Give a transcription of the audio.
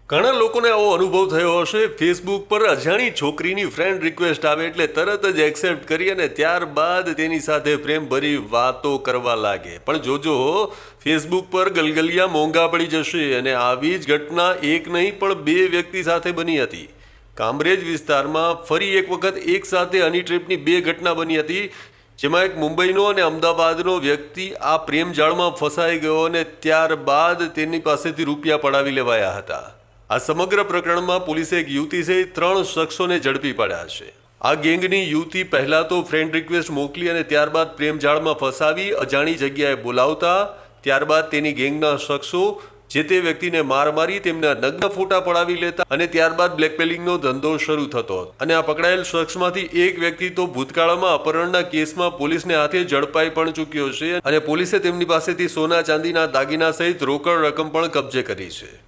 ઘણા લોકોને આવો અનુભવ થયો હશે, ફેસબુક પર અજાણી છોકરીની ફ્રેન્ડ રિક્વેસ્ટ આવે એટલે તરત જ એક્સેપ્ટ કરી અને ત્યારબાદ તેની સાથે પ્રેમભરી વાતો કરવા લાગે. પણ જોજો, ફેસબુક પર ગલગલિયા મોંઘા પડી જશે. અને આવી જ ઘટના એક નહીં પણ બે વ્યક્તિ સાથે બની હતી. કામરેજ વિસ્તારમાં ફરી એક વખત એક સાથે હની ટ્રીપની બે ઘટના બની હતી, જેમાં એક મુંબઈનો અને અમદાવાદનો વ્યક્તિ આ પ્રેમજાળમાં ફસાઈ ગયો અને ત્યારબાદ તેની પાસેથી રૂપિયા પડાવી લેવાયા હતા. આ સમગ્ર પ્રકરણમાં પોલીસે એક યુવતી સહિત 3 શખ્સોને ઝડપી પાડ્યા છે. આ ગેંગની યુવતી પહેલાં તો ફ્રેન્ડ રિક્વેસ્ટ મોકલી અને ત્યારબાદ પ્રેમજાળમાં ફસાવી અજાણી જગ્યાએ બોલાવતા, ત્યારબાદ તેની ગેંગના શખ્સો જે તે વ્યક્તિને માર મારી તેમના નગ્ન ફોટા પડાવી લેતા અને ત્યારબાદ બ્લેકમેલિંગનો ધંધો શરૂ થતો. અને આ પકડાયેલ શખ્સમાંથી એક વ્યક્તિ તો ભૂતકાળમાં અપહરણના કેસમાં પોલીસને હાથે ઝડપાઈ પણ ચૂક્યો છે અને પોલીસે તેમની પાસેથી સોના ચાંદીના દાગીના સહિત રોકડ રકમ પણ કબજે કરી છે.